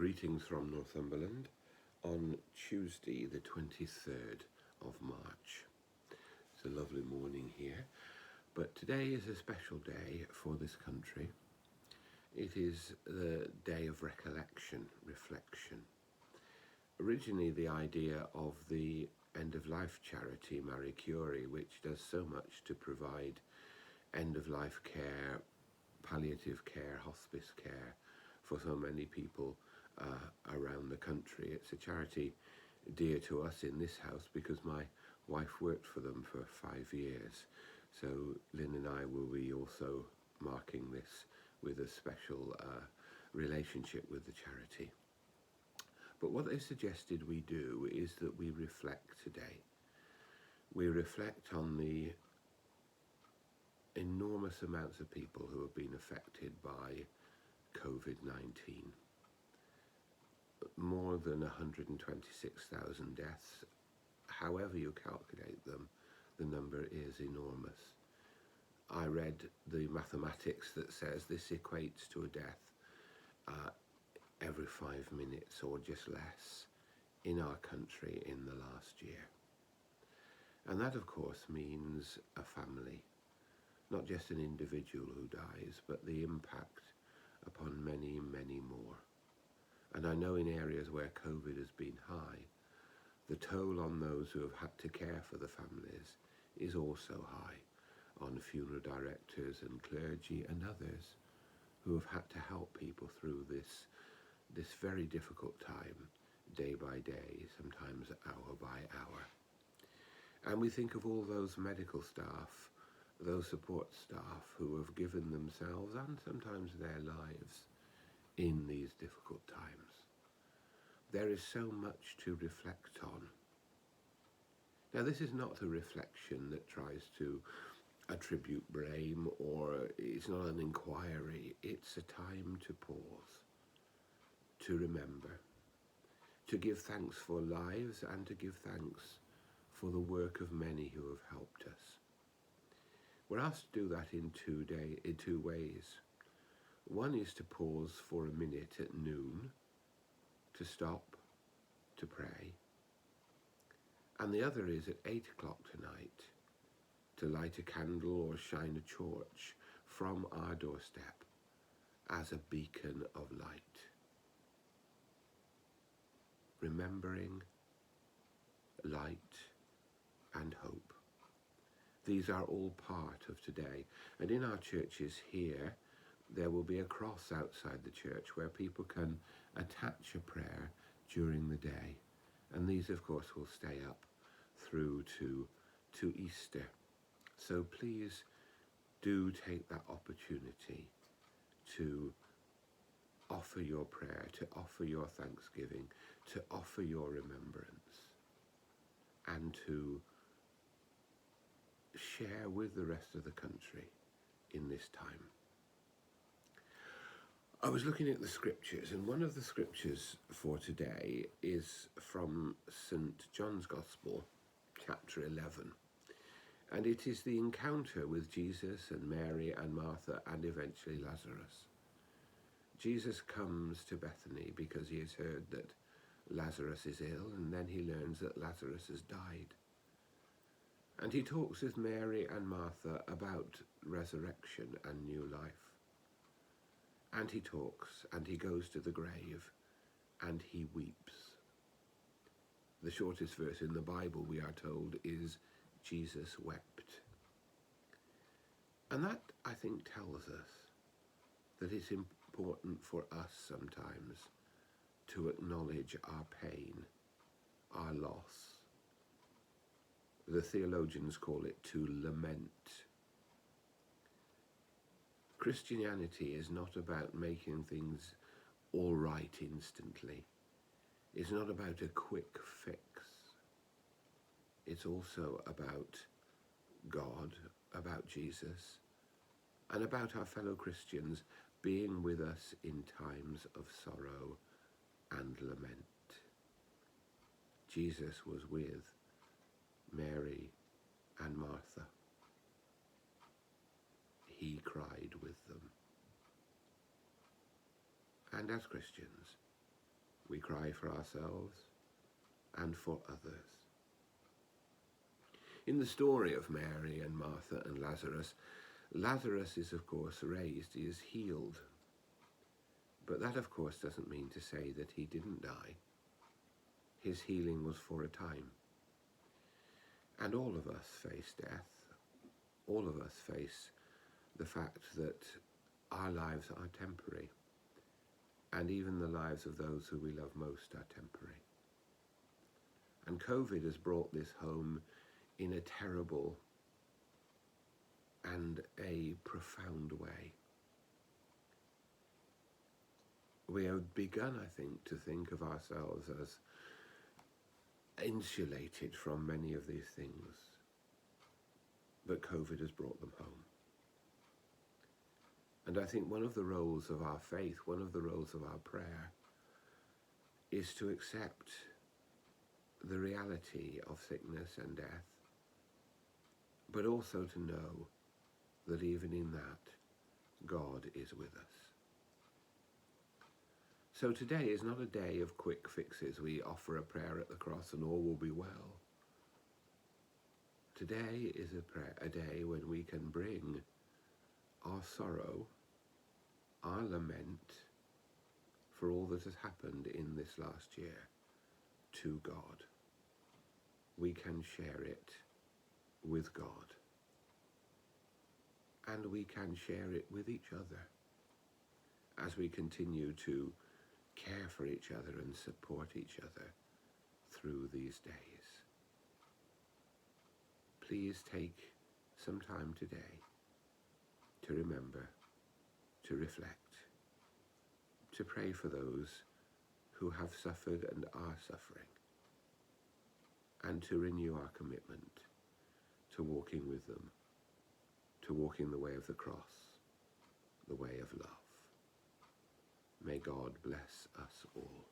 Greetings from Northumberland on Tuesday the 23rd of March. It's a lovely morning here, but today is a special day for this country. It is the day of recollection, reflection. Originally the idea of the end-of-life charity Marie Curie, which does so much to provide end-of-life care, palliative care, hospice care for so many people around the country. It's a charity dear to us in this house because my wife worked for them for 5 years. So Lynn and I will be also marking this with a special relationship with the charity. But what they suggested we do is that we reflect today. We reflect on the enormous amounts of people who have been affected by COVID-19. More than 126,000 deaths. However you calculate them, the number is enormous. I read the mathematics that says this equates to a death every 5 minutes or just less in our country in the last year. And that of course means a family, not just an individual who dies, but the impact upon many, many more. And I know in areas where COVID has been high, the toll on those who have had to care for the families is also high, on funeral directors and clergy and others who have had to help people through this very difficult time, day by day, sometimes hour by hour. And we think of all those medical staff, those support staff who have given themselves and sometimes their lives in these difficult times. There is so much to reflect on. Now, this is not a reflection that tries to attribute blame, or it's not an inquiry. It's a time to pause, to remember, to give thanks for lives and to give thanks for the work of many who have helped us. We're asked to do that in two ways. One is to pause for a minute at noon, to stop, to pray. And the other is at 8 o'clock tonight, to light a candle or shine a torch from our doorstep as a beacon of light. Remembering light and hope. These are all part of today. And in our churches here, there will be a cross outside the church where people can attach a prayer during the day. And these, of course, will stay up through to Easter. So please do take that opportunity to offer your prayer, to offer your thanksgiving, to offer your remembrance, and to share with the rest of the country in this time. I was looking at the scriptures, and one of the scriptures for today is from St. John's Gospel, chapter 11. And it is the encounter with Jesus and Mary and Martha and eventually Lazarus. Jesus comes to Bethany because he has heard that Lazarus is ill, and then he learns that Lazarus has died. And he talks with Mary and Martha about resurrection and new life. And he talks, and he goes to the grave, and he weeps. The shortest verse in the Bible, we are told, is Jesus wept. And that, I think, tells us that it's important for us sometimes to acknowledge our pain, our loss. The theologians call it to lament. Christianity is not about making things all right instantly. It's not about a quick fix. It's also about God, about Jesus, and about our fellow Christians being with us in times of sorrow and lament. Jesus was with Mary and Martha. He cried with them. And as Christians, We cry for ourselves and for others. In the story of Mary and Martha and Lazarus, Lazarus is of course raised, he is healed. But that of course doesn't mean to say that he didn't die. His healing was for a time. And all of us face death. All of us face the fact that our lives are temporary. And even the lives of those who we love most are temporary. And COVID has brought this home in a terrible and a profound way. We have begun, I think, to think of ourselves as insulated from many of these things, but COVID has brought them home. And I think one of the roles of our faith, one of the roles of our prayer, is to accept the reality of sickness and death, but also to know that even in that, God is with us. So today is not a day of quick fixes. We offer a prayer at the cross and all will be well. Today is a day when we can bring our sorrow, our lament for all that has happened in this last year to God. We can share it with God. And we can share it with each other as we continue to care for each other and support each other through these days. Please take some time today to remember, to reflect, to pray for those who have suffered and are suffering, and to renew our commitment to walking with them, to walking the way of the cross, the way of love. May God bless us all.